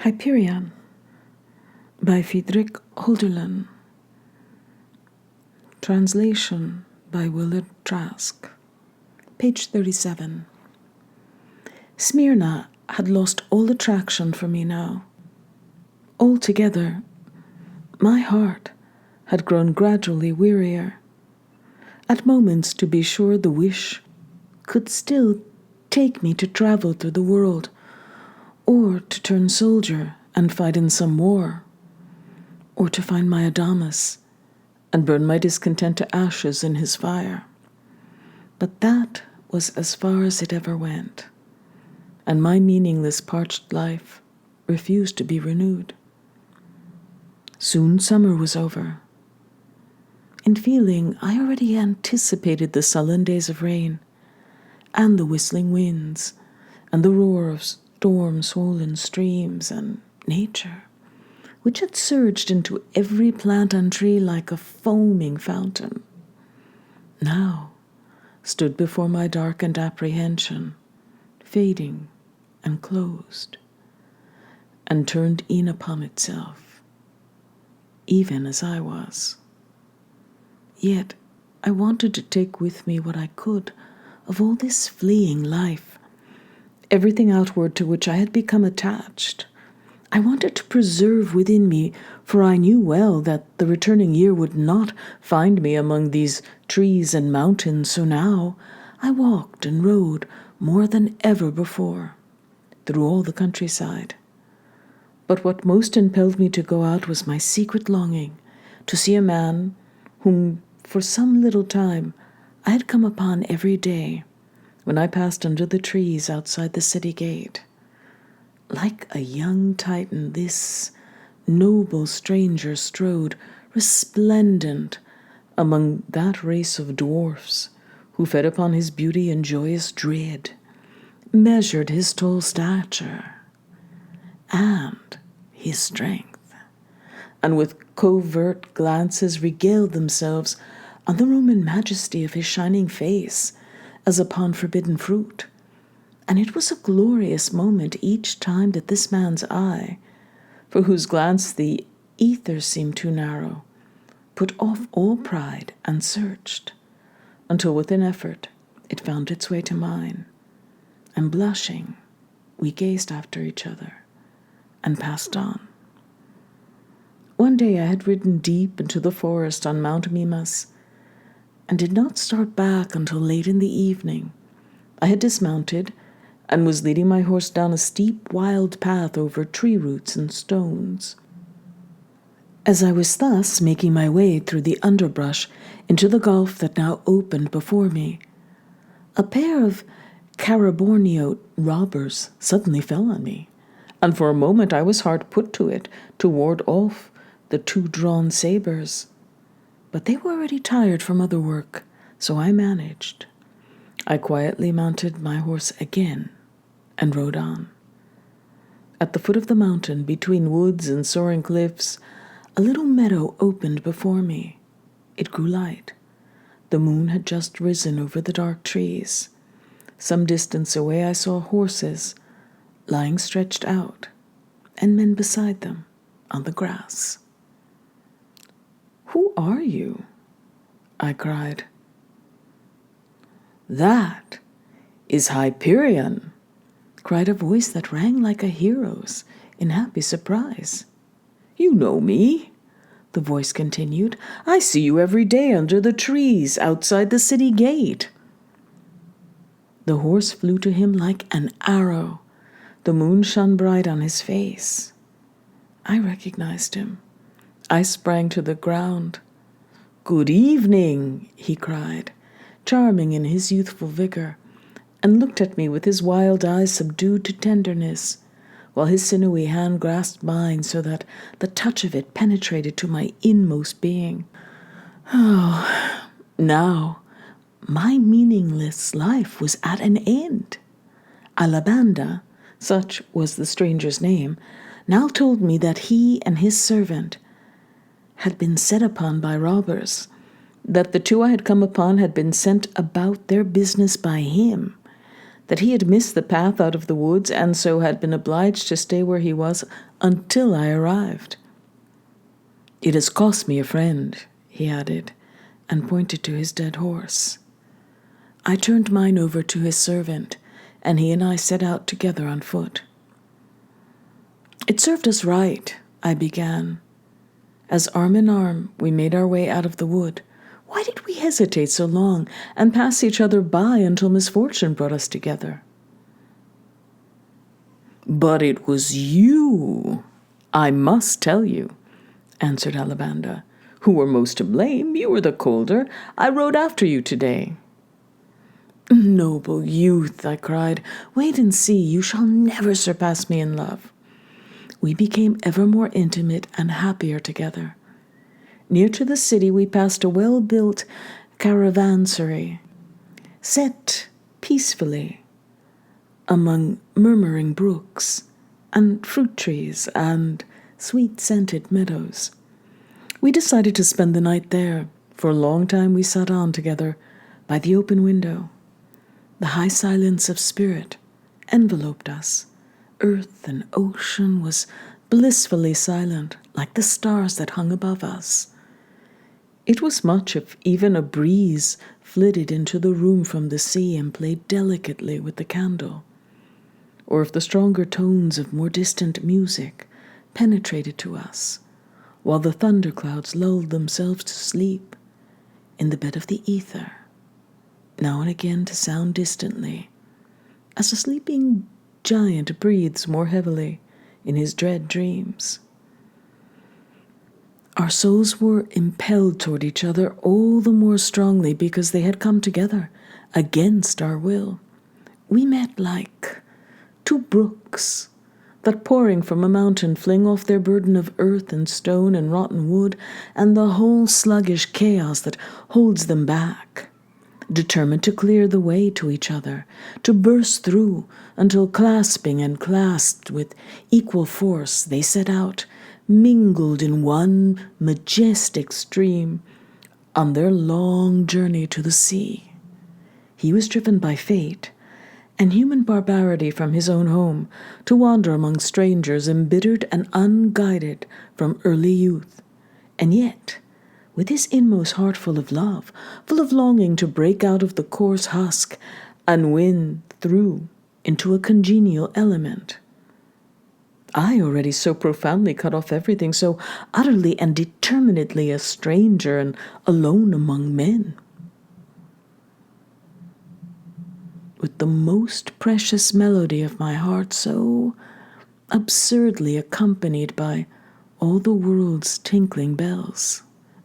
Hyperion by Friedrich Hölderlin. Translation by Willard Trask. Page 37. Smyrna had lost all attraction for me now. Altogether, my heart had grown gradually wearier. At moments, to be sure, the wish could still take me to travel through the world, or to turn soldier and fight in some war, or to find my Adamas and burn my discontent to ashes in his fire. But that was as far as it ever went, and my meaningless parched life refused to be renewed. Soon summer was over. In feeling, I already anticipated the sullen days of rain, and the whistling winds, and the roar of storm-swollen streams, and nature, which had surged into every plant and tree like a foaming fountain, now stood before my darkened apprehension, fading and closed, and turned in upon itself, even as I was. Yet I wanted to take with me what I could of all this fleeing life, everything outward to which I had become attached. I wanted to preserve within me, for I knew well that the returning year would not find me among these trees and mountains, so now I walked and rode more than ever before, through all the countryside. But what most impelled me to go out was my secret longing to see a man whom for some little time I had come upon every day when I passed under the trees outside the city gate. Like a young Titan, this noble stranger strode resplendent among that race of dwarfs who fed upon his beauty in joyous dread, measured his tall stature and his strength, and with covert glances regaled themselves on the Roman majesty of his shining face as upon forbidden fruit. And it was a glorious moment each time that this man's eye, for whose glance the ether seemed too narrow, put off all pride and searched, until with an effort it found its way to mine, and blushing, we gazed after each other and passed on. One day I had ridden deep into the forest on Mount Mimas, and did not start back until late in the evening. I had dismounted, and was leading my horse down a steep, wild path over tree roots and stones. As I was thus making my way through the underbrush into the gulf that now opened before me, a pair of Carabornio robbers suddenly fell on me, and for a moment I was hard put to it to ward off the two drawn sabers. But they were already tired from other work, so I managed. I quietly mounted my horse again and rode on. At the foot of the mountain, between woods and soaring cliffs, a little meadow opened before me. It grew light. The moon had just risen over the dark trees. Some distance away I saw horses lying stretched out, and men beside them on the grass. "Who are you?" I cried. "That is Hyperion," cried a voice that rang like a hero's in happy surprise. "You know me," the voice continued. "I see you every day under the trees outside the city gate." The horse flew to him like an arrow. The moon shone bright on his face. I recognized him. I sprang to the ground. "Good evening," he cried, charming in his youthful vigor, and looked at me with his wild eyes subdued to tenderness, while his sinewy hand grasped mine so that the touch of it penetrated to my inmost being. Oh, now my meaningless life was at an end. Alabanda, such was the stranger's name, now told me that he and his servant had been set upon by robbers, that the two I had come upon had been sent about their business by him, that he had missed the path out of the woods and so had been obliged to stay where he was until I arrived. "It has cost me a friend," he added, and pointed to his dead horse. I turned mine over to his servant, and he and I set out together on foot. "It served us right," I began. As arm in arm we made our way out of the wood. Why did we hesitate so long and pass each other by until misfortune brought us together? "But it was you, I must tell you," answered Alabanda, "who were most to blame. You were the colder. I rode after you today." "Noble youth," I cried, "wait and see. You shall never surpass me in love." We became ever more intimate and happier together. Near to the city we passed a well-built caravansary, set peacefully among murmuring brooks and fruit trees and sweet-scented meadows. We decided to spend the night there. For a long time we sat on together by the open window. The high silence of spirit enveloped us. Earth and ocean was blissfully silent, like the stars that hung above us. It was much if even a breeze flitted into the room from the sea and played delicately with the candle, or if the stronger tones of more distant music penetrated to us, while the thunderclouds lulled themselves to sleep in the bed of the ether, now and again to sound distantly, as a sleeping giant breathes more heavily in his dread dreams. Our souls were impelled toward each other all the more strongly because they had come together against our will. We met like two brooks that, pouring from a mountain, fling off their burden of earth and stone and rotten wood and the whole sluggish chaos that holds them back, determined to clear the way to each other, to burst through until, clasping and clasped with equal force, they set out, mingled in one majestic stream, on their long journey to the sea. He was driven by fate and human barbarity from his own home to wander among strangers, embittered and unguided from early youth, and yet with his inmost heart full of love, full of longing to break out of the coarse husk and win through into a congenial element. I, already so profoundly cut off everything, so utterly and determinedly a stranger and alone among men, with the most precious melody of my heart so absurdly accompanied by all the world's tinkling bells.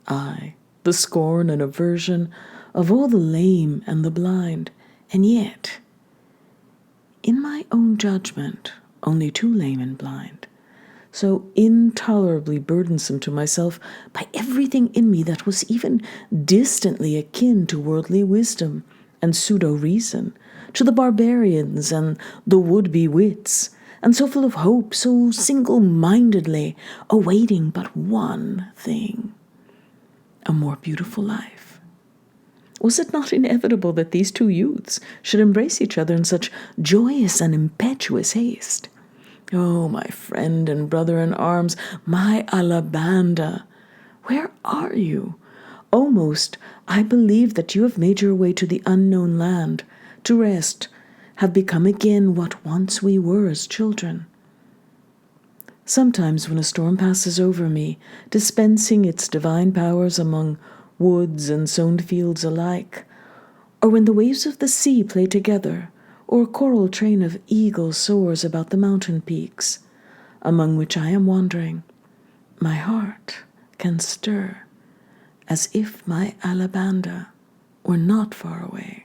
I, the scorn and aversion of all the lame and the blind, and yet, in my own judgment, only too lame and blind, so intolerably burdensome to myself by everything in me that was even distantly akin to worldly wisdom and pseudo-reason, to the barbarians and the would-be wits, and so full of hope, so single-mindedly awaiting but one thing, a more beautiful life. Was it not inevitable that these two youths should embrace each other in such joyous and impetuous haste? Oh, my friend and brother in arms, my Alabanda, where are you? Almost I believe that you have made your way to the unknown land, to rest, have become again what once we were as children. Sometimes when a storm passes over me, dispensing its divine powers among woods and sown fields alike, or when the waves of the sea play together, or a choral train of eagles soars about the mountain peaks, among which I am wandering, my heart can stir, as if my Alabanda were not far away,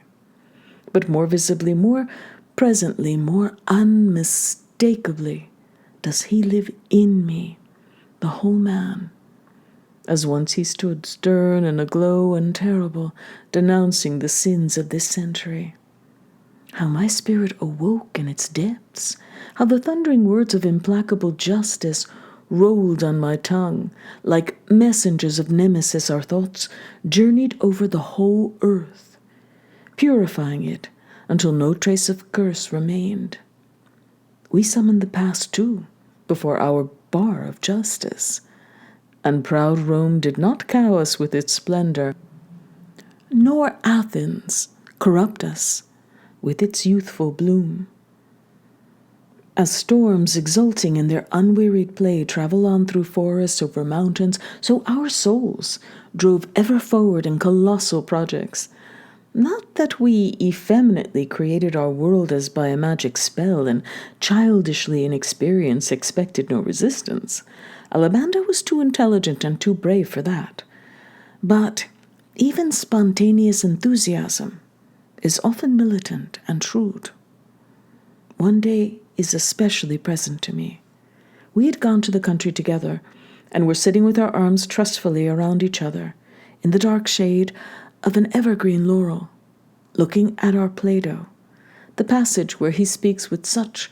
but more visibly, more presently, more unmistakably does he live in me, the whole man, as once he stood stern and aglow and terrible, denouncing the sins of this century. How my spirit awoke in its depths, how the thundering words of implacable justice rolled on my tongue. Like messengers of Nemesis, our thoughts journeyed over the whole earth, purifying it until no trace of curse remained. We summoned the past too, before our bar of justice, and proud Rome did not cow us with its splendor, nor Athens corrupt us with its youthful bloom. As storms exulting in their unwearied play travel on through forests over mountains, so our souls drove ever forward in colossal projects. Not that we effeminately created our world as by a magic spell, and childishly inexperienced expected no resistance. Alabanda was too intelligent and too brave for that. But even spontaneous enthusiasm is often militant and shrewd. One day is especially present to me. We had gone to the country together, and were sitting with our arms trustfully around each other, in the dark shade of an evergreen laurel, looking at our Plato, the passage where he speaks with such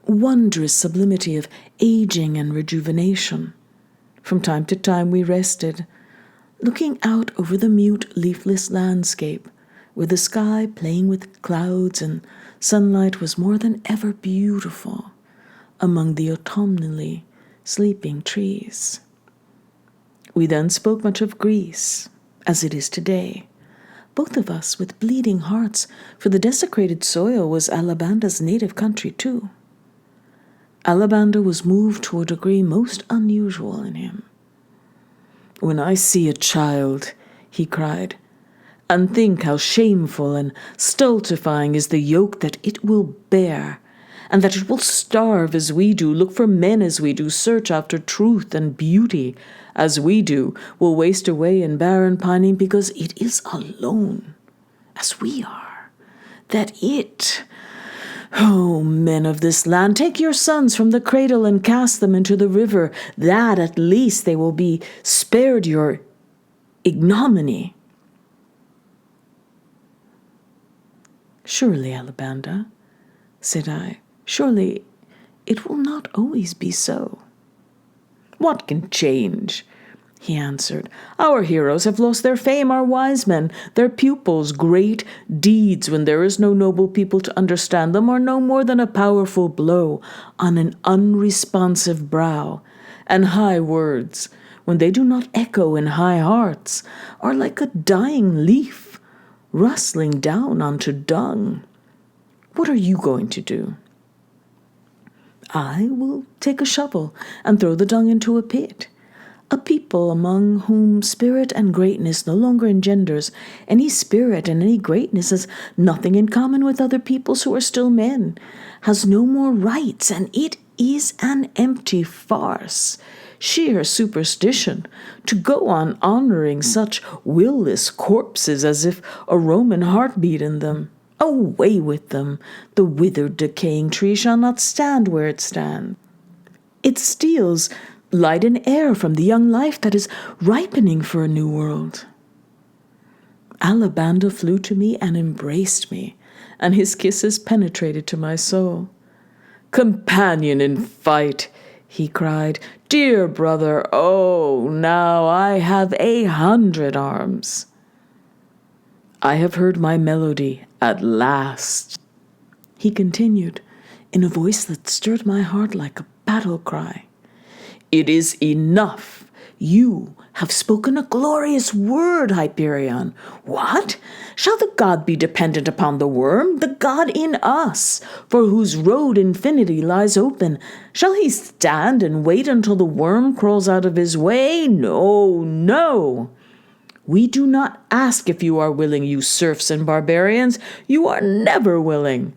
wondrous sublimity of aging and rejuvenation. From time to time we rested, looking out over the mute, leafless landscape, where the sky, playing with clouds and sunlight, was more than ever beautiful among the autumnally sleeping trees. We then spoke much of Greece, as it is today, both of us with bleeding hearts, for the desecrated soil was Alabanda's native country too. Alabanda was moved to a degree most unusual in him. "When I see a child," he cried, "and think how shameful and stultifying is the yoke that it will bear, and that it will starve as we do, look for men as we do, search after truth and beauty as we do, will waste away in barren pining because it is alone, as we are, that it... Oh, men of this land, take your sons from the cradle and cast them into the river, that at least they will be spared your ignominy." "Surely, Alabanda," said I, "surely it will not always be so." "What can change?" he answered. "Our heroes have lost their fame, our wise men, their pupils. Great deeds, when there is no noble people to understand them, are no more than a powerful blow on an unresponsive brow, and high words, when they do not echo in high hearts, are like a dying leaf rustling down onto dung. What are you going to do?" "I will take a shovel and throw the dung into a pit. A people among whom spirit and greatness no longer engenders any spirit, and any greatness has nothing in common with other peoples who are still men, has no more rights, and it is an empty farce, sheer superstition, to go on honoring such will-less corpses as if a Roman heart beat in them. Away with them! The withered, decaying tree shall not stand where it stands. It steals light and air from the young life that is ripening for a new world." Alabanda flew to me and embraced me, and his kisses penetrated to my soul. "Companion in fight," he cried, "dear brother, oh, now I have 100 arms. I have heard my melody at last," he continued, in a voice that stirred my heart like a battle cry. "It is enough. You have spoken a glorious word, Hyperion. What? Shall the god be dependent upon the worm, the god in us, for whose road infinity lies open? Shall he stand and wait until the worm crawls out of his way? No, no. We do not ask if you are willing, you serfs and barbarians. You are never willing.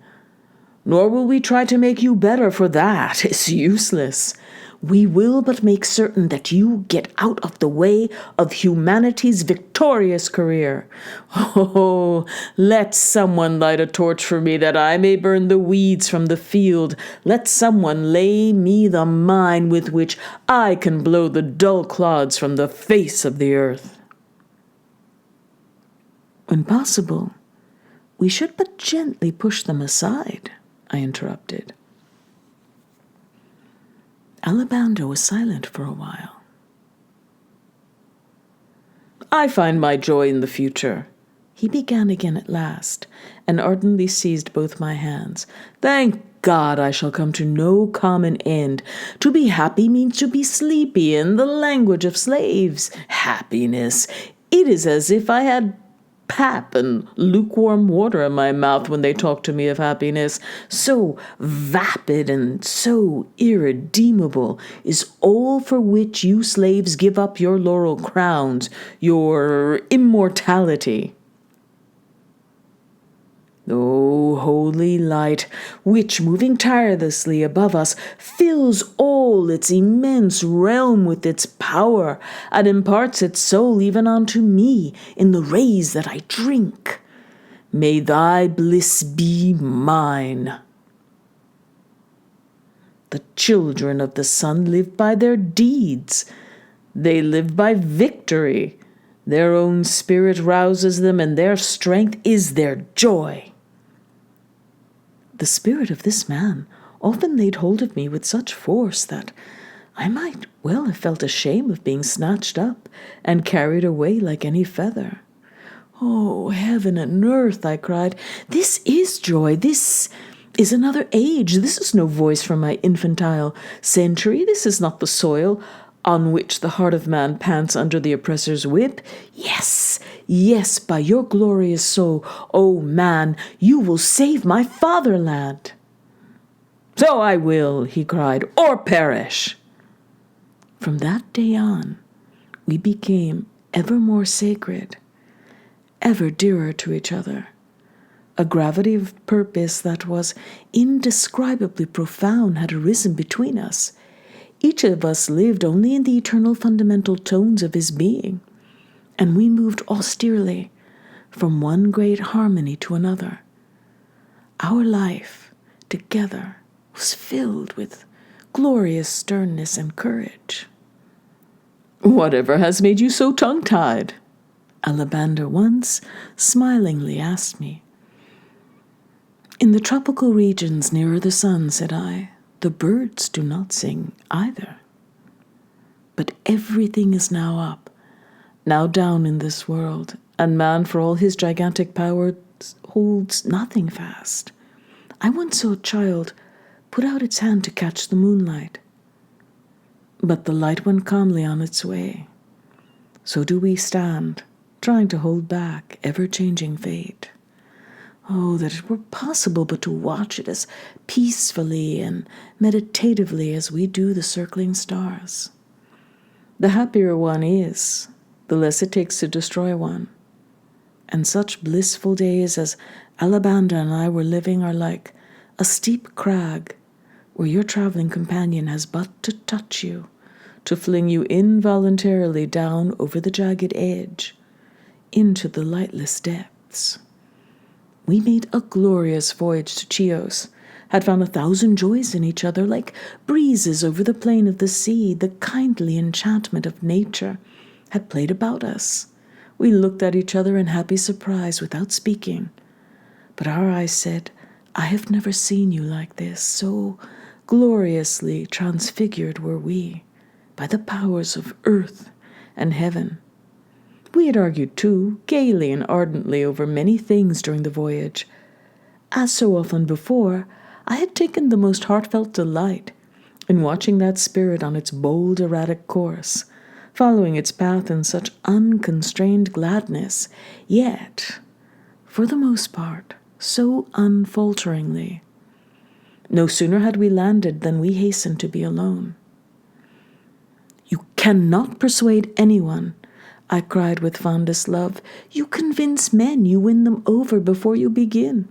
Nor will we try to make you better, for that is useless. We will but make certain that you get out of the way of humanity's victorious career. Oh, let someone light a torch for me that I may burn the weeds from the field. Let someone lay me the mine with which I can blow the dull clods from the face of the earth." "When possible, we should but gently push them aside," I interrupted. Alabanda was silent for a while. "I find my joy in the future," He began again at last, and ardently seized both my hands. "Thank God I shall come to no common end. To be happy means to be sleepy in the language of slaves. Happiness! It is as if I had pap and lukewarm water in my mouth when they talk to me of happiness. So vapid and so irredeemable is all for which you slaves give up your laurel crowns, your immortality. O holy light, which, moving tirelessly above us, fills all its immense realm with its power, and imparts its soul even unto me in the rays that I drink, may thy bliss be mine. The children of the sun live by their deeds. They live by victory. Their own spirit rouses them, and their strength is their joy." The spirit of this man often laid hold of me with such force that I might well have felt ashamed of being snatched up and carried away like any feather. "Oh, heaven and earth," I cried, "this is joy. This is another age. This is no voice from my infantile century. This is not the soil on which the heart of man pants under the oppressor's whip. Yes, yes, by your glorious soul, O man, you will save my fatherland." "So I will," he cried, "or perish." From that day on, we became ever more sacred, ever dearer to each other. A gravity of purpose that was indescribably profound had arisen between us. Each of us lived only in the eternal fundamental tones of his being, and we moved austerely from one great harmony to another. Our life together was filled with glorious sternness and courage. "Whatever has made you so tongue-tied?" Alabander once smilingly asked me. "In the tropical regions nearer the sun," said I, "the birds do not sing either. But everything is now up, now down in this world, and man, for all his gigantic powers, holds nothing fast. I once saw a child put out its hand to catch the moonlight, but the light went calmly on its way. So do we stand, trying to hold back ever-changing fate. Oh, that it were possible but to watch it as peacefully and meditatively as we do the circling stars. The happier one is, the less it takes to destroy one. And such blissful days as Alabanda and I were living are like a steep crag where your traveling companion has but to touch you, to fling you involuntarily down over the jagged edge into the lightless depths. We made a glorious voyage to Chios, had found 1,000 joys in each other, like breezes over the plain of the sea. The kindly enchantment of nature had played about us. We looked at each other in happy surprise without speaking. But our eyes said, "I have never seen you like this." So gloriously transfigured were we by the powers of earth and heaven. We had argued, too, gaily and ardently over many things during the voyage. As so often before, I had taken the most heartfelt delight in watching that spirit on its bold, erratic course, following its path in such unconstrained gladness, yet, for the most part, so unfalteringly. No sooner had we landed than we hastened to be alone. "You cannot persuade anyone," I cried with fondest love. "You convince men, you win them over before you begin.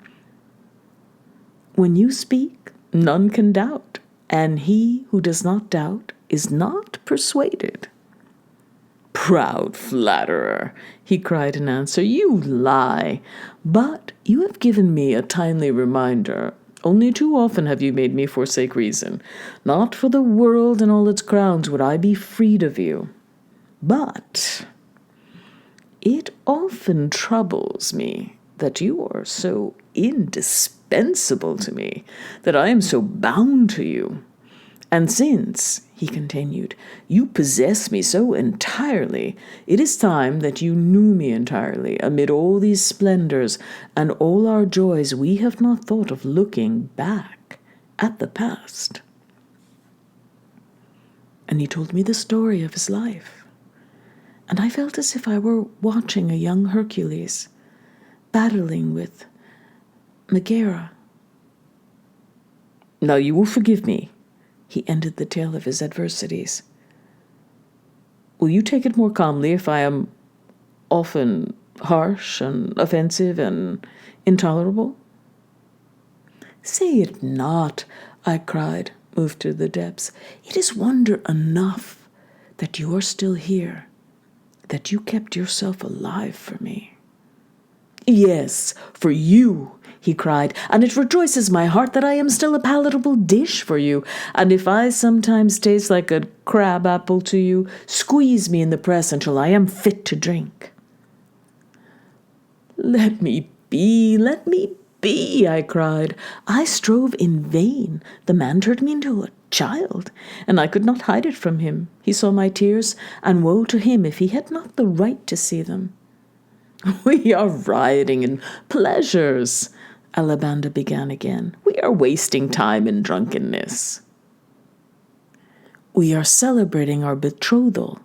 When you speak, none can doubt, and he who does not doubt is not persuaded." "Proud flatterer," he cried in answer, "you lie. But you have given me a timely reminder. Only too often have you made me forsake reason. Not for the world and all its crowns would I be freed of you. But it often troubles me that you are so indispensable to me, that I am so bound to you. And since, he continued, you possess me so entirely, it is time that you knew me entirely. Amid all these splendors and all our joys, we have not thought of looking back at the past. And he told me the story of his life. And I felt as if I were watching a young Hercules battling with Megara. Now you will forgive me, he ended the tale of his adversities. Will you take it more calmly if I am often harsh and offensive and intolerable? Say it not, I cried, moved to the depths. It is wonder enough that you are still here, that you kept yourself alive for me. Yes, for you, he cried, and it rejoices my heart that I am still a palatable dish for you, and if I sometimes taste like a crab apple to you, squeeze me in the press until I am fit to drink. Let me be, I cried. I strove in vain. The man turned me into a child, and I could not hide it from him. He saw my tears, and woe to him if he had not the right to see them. We are rioting in pleasures, Alabanda began again. We are wasting time in drunkenness. We are celebrating our betrothal,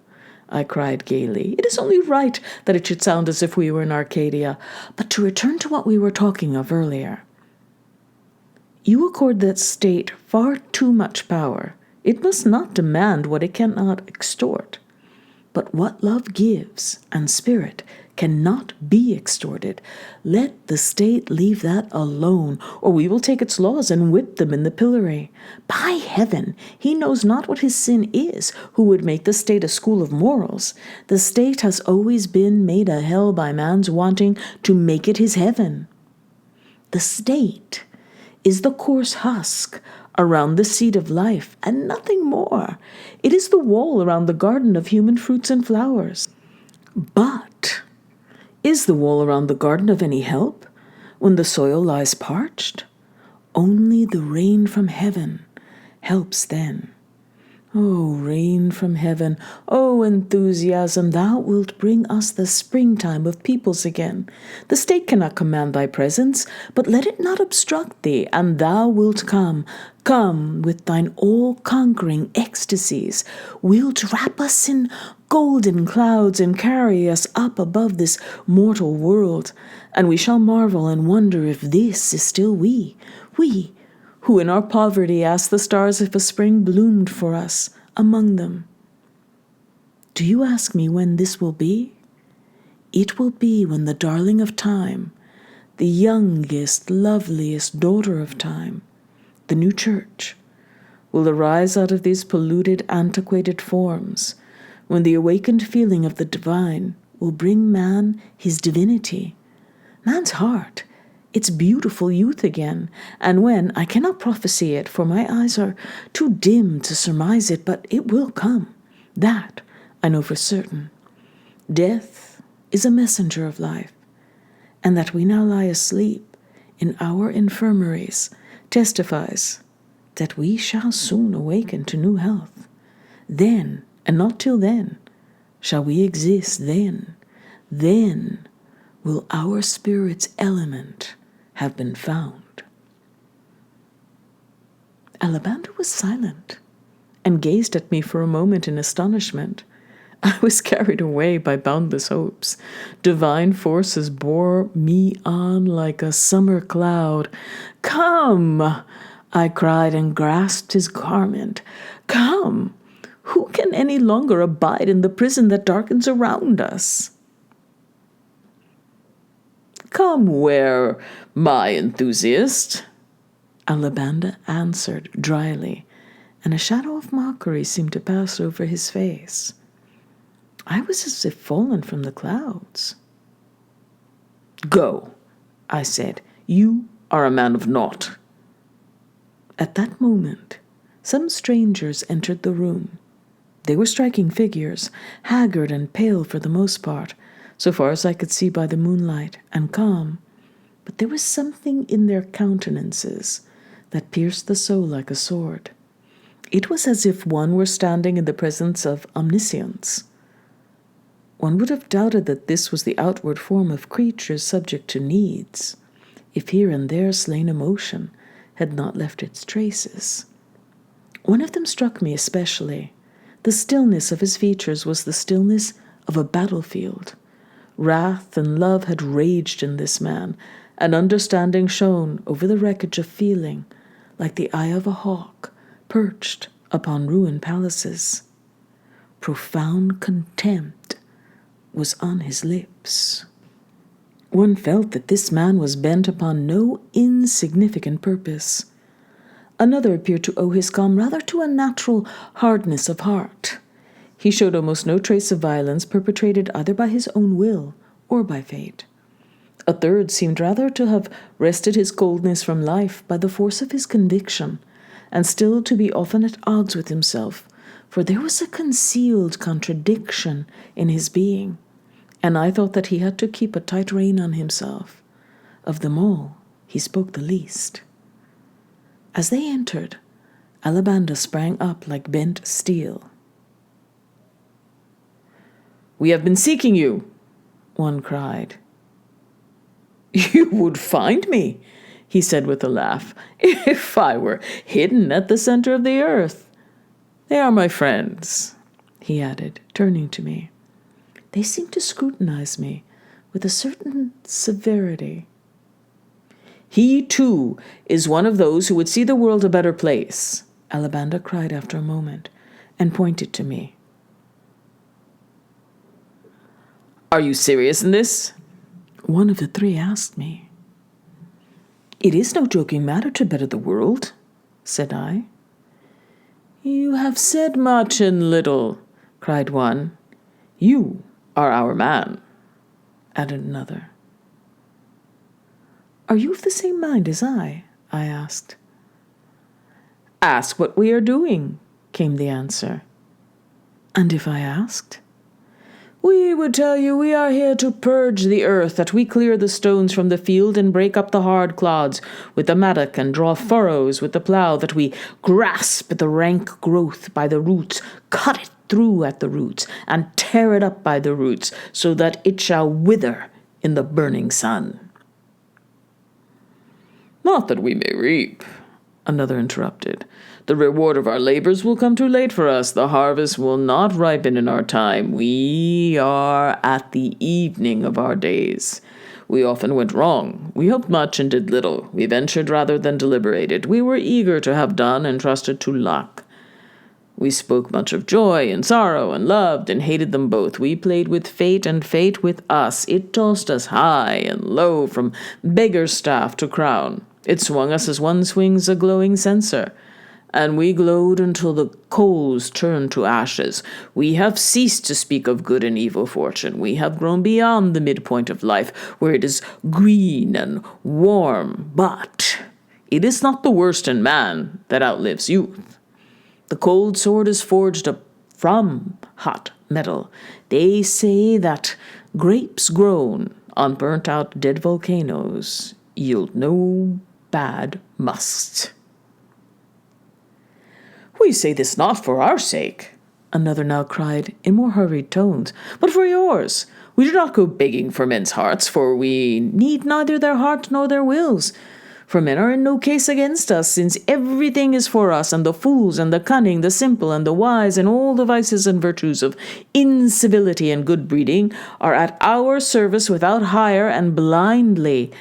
I cried gaily. It is only right that it should sound as if we were in Arcadia. But to return to what we were talking of earlier. You accord that state far too much power. It must not demand what it cannot extort. But what love gives, and spirit, cannot be extorted. Let the state leave that alone, or we will take its laws and whip them in the pillory. By heaven, he knows not what his sin is, who would make the state a school of morals. The state has always been made a hell by man's wanting to make it his heaven. The state is the coarse husk around the seed of life, and nothing more. It is the wall around the garden of human fruits and flowers. But is the wall around the garden of any help when the soil lies parched? Only the rain from heaven helps then. O rain from heaven, O enthusiasm, thou wilt bring us the springtime of peoples again. The state cannot command thy presence, but let it not obstruct thee, and thou wilt come. Come with thine all-conquering ecstasies, wilt wrap us in golden clouds and carry us up above this mortal world, and we shall marvel and wonder if this is still we who in our poverty asked the stars if a spring bloomed for us among them. Do you ask me when this will be? It will be when the darling of time, the youngest, loveliest daughter of time, the new church, will arise out of these polluted, antiquated forms, when the awakened feeling of the divine will bring man his divinity, man's heart, its beautiful youth again, and when, I cannot prophesy it, for my eyes are too dim to surmise it, but it will come. That I know for certain. Death is a messenger of life, and that we now lie asleep in our infirmaries testifies that we shall soon awaken to new health. Then, and not till then, shall we exist. Then will our spirit's element have been found. Alabanda was silent and gazed at me for a moment in astonishment. I was carried away by boundless hopes. Divine forces bore me on like a summer cloud. Come, I cried and grasped his garment. Come, who can any longer abide in the prison that darkens around us? Come where, my enthusiast? Alabanda answered dryly, and a shadow of mockery seemed to pass over his face. I was as if fallen from the clouds. Go, I said. You are a man of naught. At that moment, some strangers entered the room. They were striking figures, haggard and pale for the most part, so far as I could see by the moonlight, and calm, but there was something in their countenances that pierced the soul like a sword. It was as if one were standing in the presence of omniscience. One would have doubted that this was the outward form of creatures subject to needs, if here and there slain emotion had not left its traces. One of them struck me especially. The stillness of his features was the stillness of a battlefield. Wrath and love had raged in this man, and understanding shone over the wreckage of feeling, like the eye of a hawk perched upon ruined palaces. Profound contempt was on his lips. One felt that this man was bent upon no insignificant purpose. Another appeared to owe his calm rather to a natural hardness of heart. He showed almost no trace of violence perpetrated either by his own will or by fate. A third seemed rather to have wrested his coldness from life by the force of his conviction, and still to be often at odds with himself, for there was a concealed contradiction in his being, and I thought that he had to keep a tight rein on himself. Of them all, he spoke the least. As they entered, Alabanda sprang up like bent steel. "We have been seeking you," one cried. "You would find me," he said with a laugh, "if I were hidden at the center of the earth. They are my friends," he added, turning to me. They seemed to scrutinize me with a certain severity. "He, too, is one of those who would see the world a better place," Alabanda cried after a moment, and pointed to me. "Are you serious in this?" one of the three asked me. "It is no joking matter to better the world," said I. "You have said much and little," cried one. "You are our man," added another. "Are you of the same mind as I asked. "Ask what we are doing," came the answer. "And if I asked?" "We would tell you we are here to purge the earth, that we clear the stones from the field and break up the hard clods with the mattock and draw furrows with the plough, that we grasp the rank growth by the roots, cut it through at the roots, and tear it up by the roots, so that it shall wither in the burning sun." "Not that we may reap," another interrupted. "The reward of our labors will come too late for us. The harvest will not ripen in our time. We are at the evening of our days. We often went wrong. We hoped much and did little. We ventured rather than deliberated. We were eager to have done and trusted to luck. We spoke much of joy and sorrow and loved and hated them both. We played with fate and fate with us. It tossed us high and low from beggar's staff to crown. It swung us as one swings a glowing censer, and we glowed until the coals turned to ashes. We have ceased to speak of good and evil fortune. We have grown beyond the midpoint of life, where it is green and warm. But it is not the worst in man that outlives youth. The cold sword is forged up from hot metal. They say that grapes grown on burnt-out dead volcanoes yield no bad must. "We say this not for our sake," another now cried in more hurried tones, "but for yours. We do not go begging for men's hearts, for we need neither their heart nor their wills. For men are in no case against us, since everything is for us, and the fools and the cunning, the simple and the wise, and all the vices and virtues of incivility and good breeding are at our service without hire, and blindly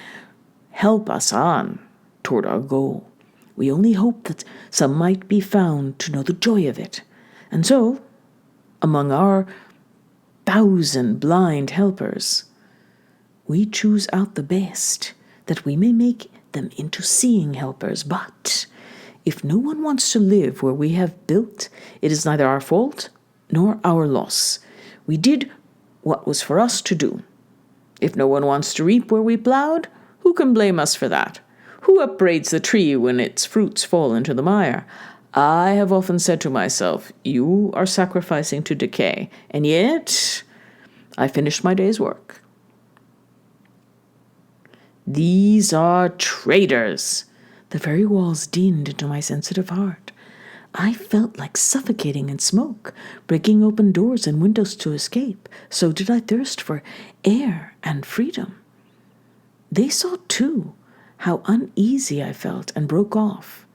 help us on toward our goal. We only hope that some might be found to know the joy of it. And so, among our 1,000 blind helpers, we choose out the best, that we may make them into seeing helpers. But if no one wants to live where we have built, it is neither our fault nor our loss. We did what was for us to do. If no one wants to reap where we plowed, who can blame us for that? Who upbraids the tree when its fruits fall into the mire? I have often said to myself, you are sacrificing to decay, and yet I finished my day's work. These are traitors. The very walls dinned into my sensitive heart. I felt like suffocating in smoke, breaking open doors and windows to escape. So did I thirst for air and freedom. They saw, too, how uneasy I felt and broke off.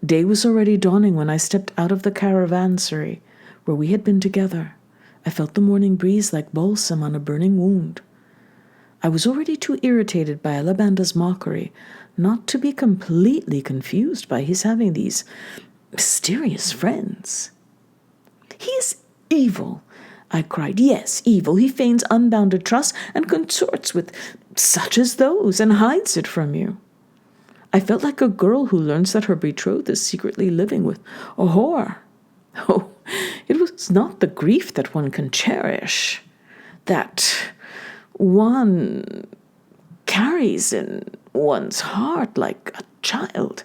Day was already dawning when I stepped out of the caravanserai where we had been together. I felt the morning breeze like balsam on a burning wound. I was already too irritated by Alabanda's mockery not to be completely confused by his having these mysterious friends. "He is evil," I cried. "Yes, evil. He feigns unbounded trust and consorts with such as those and hides it from you." I felt like a girl who learns that her betrothed is secretly living with a whore. Oh, it was not the grief that one can cherish, that one carries in one's heart like a child,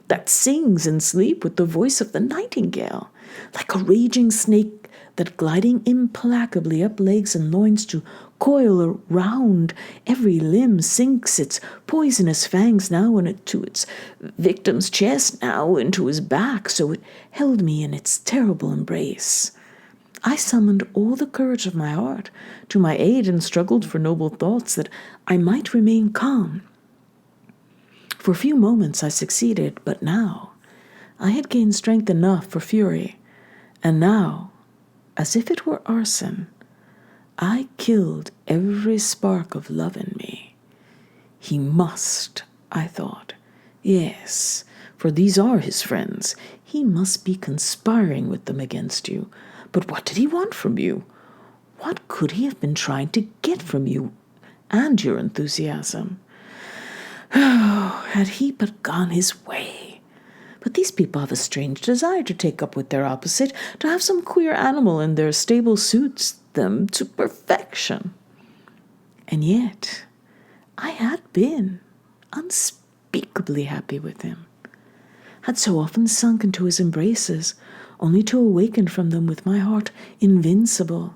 that sings in sleep with the voice of the nightingale, like a raging snake that gliding implacably up legs and loins to coil around every limb sinks its poisonous fangs now into its victim's chest, now into his back, so it held me in its terrible embrace. I summoned all the courage of my heart to my aid and struggled for noble thoughts that I might remain calm. For a few moments I succeeded, but now I had gained strength enough for fury, and now, as if it were arson, I killed every spark of love in me. He must, I thought. Yes, for these are his friends. He must be conspiring with them against you. But what did he want from you? What could he have been trying to get from you and your enthusiasm? Oh, had he but gone his way. But these people have a strange desire to take up with their opposite, to have some queer animal in their stable suits them to perfection. And yet, I had been unspeakably happy with him, had so often sunk into his embraces, only to awaken from them with my heart invincible,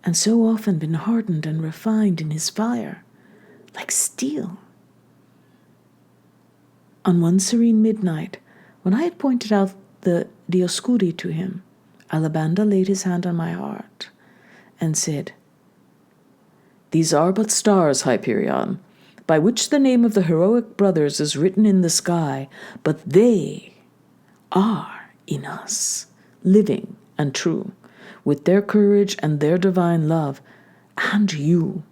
and so often been hardened and refined in his fire, like steel. On one serene midnight, when I had pointed out the Dioscuri to him, Alabanda laid his hand on my heart and said, "These are but stars, Hyperion, by which the name of the heroic brothers is written in the sky, but they are in us, living and true, with their courage and their divine love. And you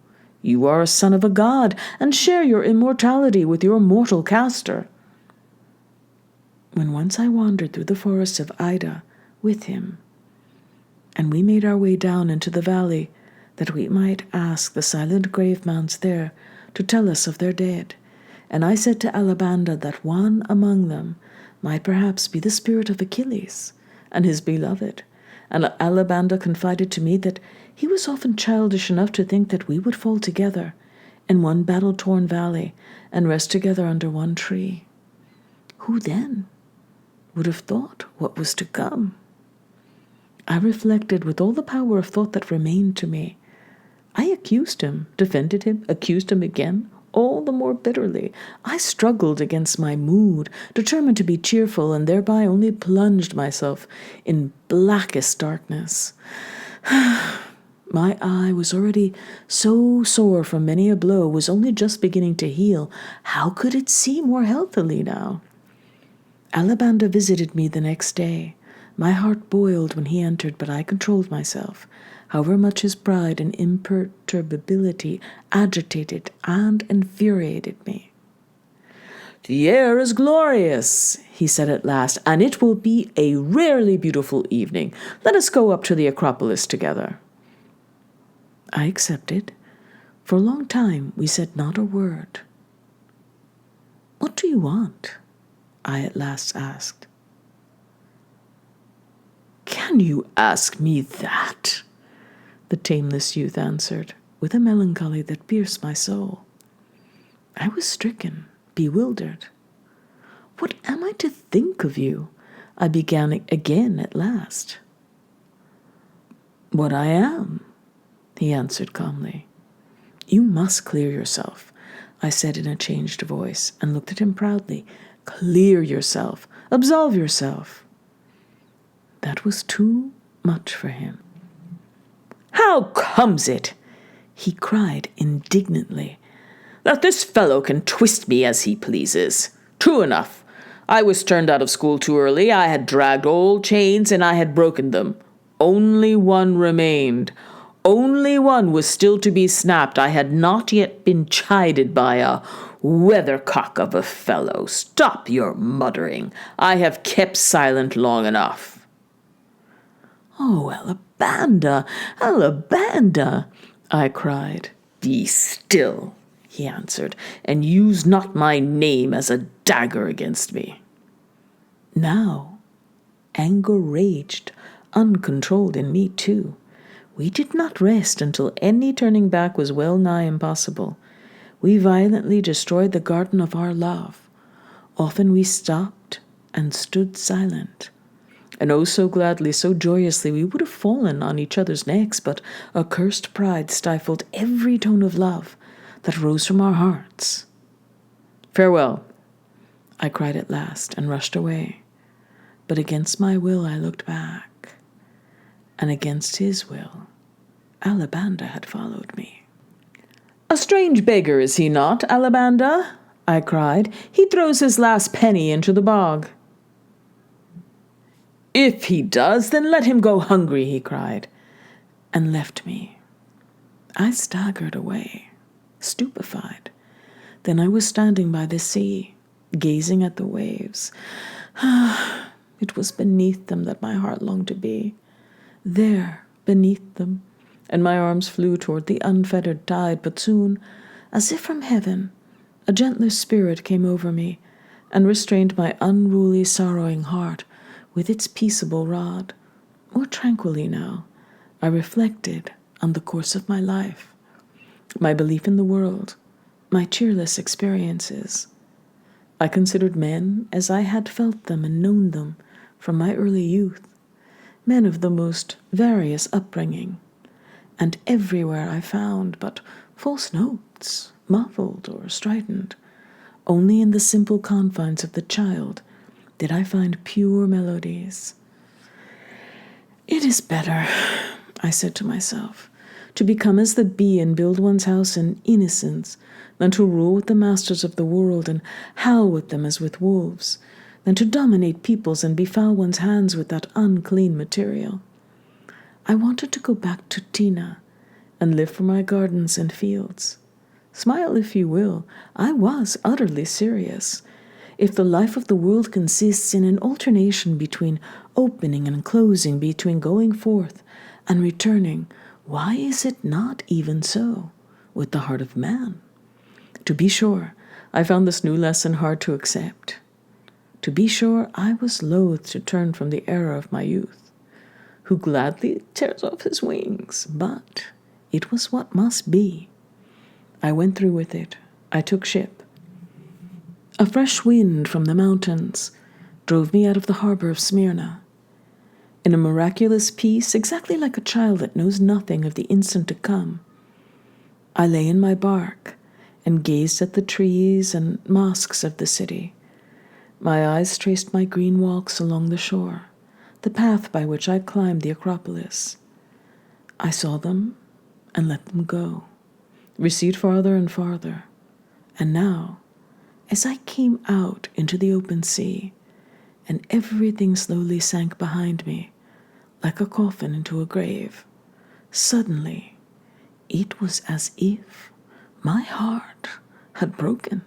are a son of a god, and share your immortality with your mortal caster." When once I wandered through the forests of Ida with him, and we made our way down into the valley, that we might ask the silent grave mounds there to tell us of their dead, and I said to Alabanda that one among them might perhaps be the spirit of Achilles and his beloved, and Alabanda confided to me that he was often childish enough to think that we would fall together in one battle-torn valley and rest together under one tree. Who then would have thought what was to come? I reflected with all the power of thought that remained to me. I accused him, defended him, accused him again, all the more bitterly. I struggled against my mood, determined to be cheerful, and thereby only plunged myself in blackest darkness. My eye was already so sore from many a blow, was only just beginning to heal. How could it see more healthily now? Alabanda visited me the next day. My heart boiled when he entered, but I controlled myself, however much his pride and imperturbability agitated and infuriated me. "The air is glorious," he said at last, "and it will be a rarely beautiful evening. Let us go up to the Acropolis together." I accepted. For a long time we said not a word. "What do you want?" I at last asked. "Can you ask me that?" the tameless youth answered, with a melancholy that pierced my soul. I was stricken, bewildered. "What am I to think of you?" I began again at last. "What I am," he answered calmly. "You must clear yourself," I said in a changed voice, and looked at him proudly. "Clear yourself. Absolve yourself." That was too much for him. "How comes it," he cried indignantly, "that this fellow can twist me as he pleases? True enough. I was turned out of school too early. I had dragged old chains, and I had broken them. Only one remained. Only one was still to be snapped. I had not yet been chided by a weathercock of a fellow. Stop your muttering. I have kept silent long enough." "Oh, Alabanda, Alabanda," I cried. "Be still," he answered, "and use not my name as a dagger against me." Now, anger raged, uncontrolled in me too. We did not rest until any turning back was well nigh impossible. We violently destroyed the garden of our love. Often we stopped and stood silent. And oh, so gladly, so joyously, we would have fallen on each other's necks, but accursed pride stifled every tone of love that rose from our hearts. "Farewell," I cried at last, and rushed away. But against my will I looked back, and against his will, Alabanda had followed me. "A strange beggar, is he not, Alabanda?" I cried. "He throws his last penny into the bog." "If he does, then let him go hungry," he cried, and left me. I staggered away, stupefied. Then I was standing by the sea, gazing at the waves. It was beneath them that my heart longed to be. There, beneath them, and my arms flew toward the unfettered tide, but soon, as if from heaven, a gentler spirit came over me and restrained my unruly, sorrowing heart with its peaceable rod. More tranquilly now, I reflected on the course of my life, my belief in the world, my cheerless experiences. I considered men as I had felt them and known them from my early youth, men of the most various upbringing, and everywhere I found but false notes, muffled or strident. Only in the simple confines of the child did I find pure melodies. "It is better," I said to myself, "to become as the bee and build one's house in innocence than to rule with the masters of the world and howl with them as with wolves, than to dominate peoples and befoul one's hands with that unclean material." I wanted to go back to Tina and live for my gardens and fields. Smile if you will, I was utterly serious. If the life of the world consists in an alternation between opening and closing, between going forth and returning, why is it not even so with the heart of man? To be sure, I found this new lesson hard to accept. To be sure, I was loath to turn from the error of my youth, who gladly tears off his wings, but it was what must be. I went through with it. I took ship. A fresh wind from the mountains drove me out of the harbor of Smyrna. In a miraculous peace, exactly like a child that knows nothing of the instant to come, I lay in my bark and gazed at the trees and mosques of the city. My eyes traced my green walks along the shore, the path by which I climbed the Acropolis. I saw them and let them go, recede farther and farther. And now, as I came out into the open sea, and everything slowly sank behind me, like a coffin into a grave, suddenly it was as if my heart had broken.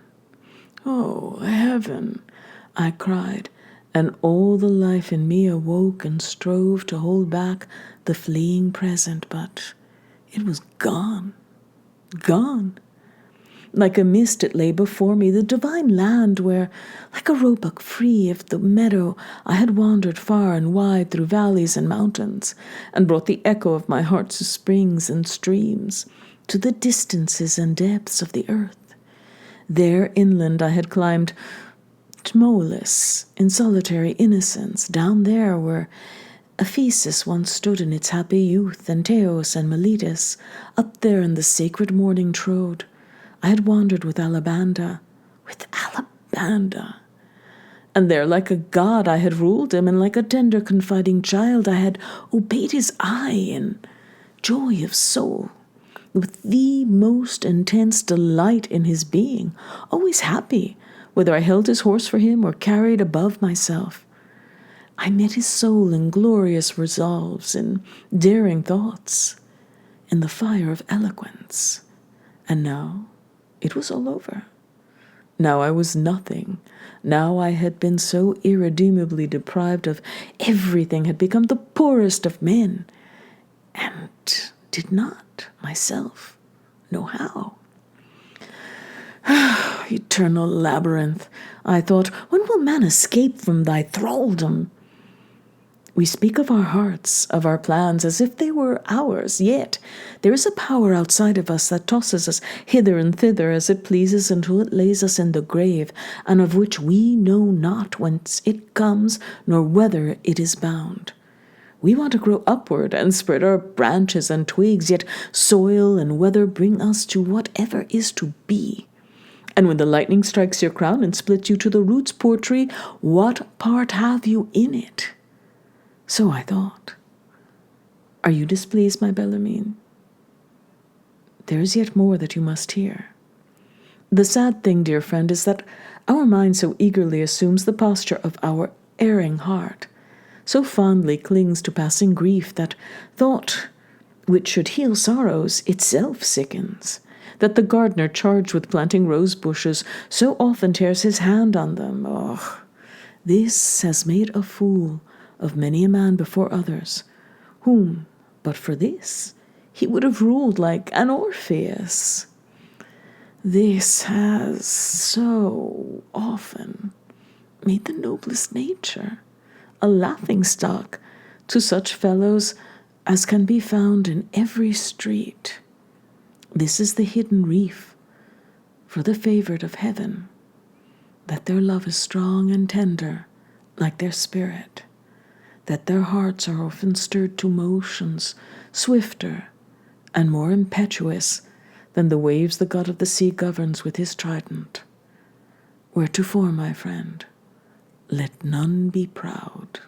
"Oh, heaven!" I cried, and all the life in me awoke and strove to hold back the fleeing present, but it was gone, gone. Like a mist it lay before me, the divine land where, like a roebuck free of the meadow, I had wandered far and wide through valleys and mountains, and brought the echo of my heart to springs and streams, to the distances and depths of the earth. There inland I had climbed Tmolus in solitary innocence, down there where Ephesus once stood in its happy youth, and Teos and Miletus, up there in the sacred morning trode. I had wandered with Alabanda, And there like a god I had ruled him, and like a tender confiding child I had obeyed his eye in joy of soul, with the most intense delight in his being, always happy, whether I held his horse for him or carried above myself. I met his soul in glorious resolves, in daring thoughts, in the fire of eloquence. And now it was all over. Now I was nothing. Now I had been so irredeemably deprived of everything, had become the poorest of men, and did not myself know how. Eternal labyrinth, I thought, when will man escape from thy thraldom? We speak of our hearts, of our plans, as if they were ours, yet there is a power outside of us that tosses us hither and thither as it pleases until it lays us in the grave, and of which we know not whence it comes, nor whither it is bound. We want to grow upward and spread our branches and twigs, yet soil and weather bring us to whatever is to be. And when the lightning strikes your crown and splits you to the roots, poor tree, what part have you in it? So I thought. Are you displeased, my Bellarmine? There is yet more that you must hear. The sad thing, dear friend, is that our mind so eagerly assumes the posture of our erring heart, so fondly clings to passing grief, that thought, which should heal sorrows, itself sickens, that the gardener charged with planting rose bushes so often tears his hand on them. Oh, this has made a fool of many a man before others, whom, but for this, he would have ruled like an Orpheus. This has so often made the noblest nature a laughing-stock to such fellows as can be found in every street. This is the hidden reef for the favored of heaven, that their love is strong and tender like their spirit, that their hearts are often stirred to motions swifter and more impetuous than the waves the god of the sea governs with his trident. Wheretofore, my friend, let none be proud.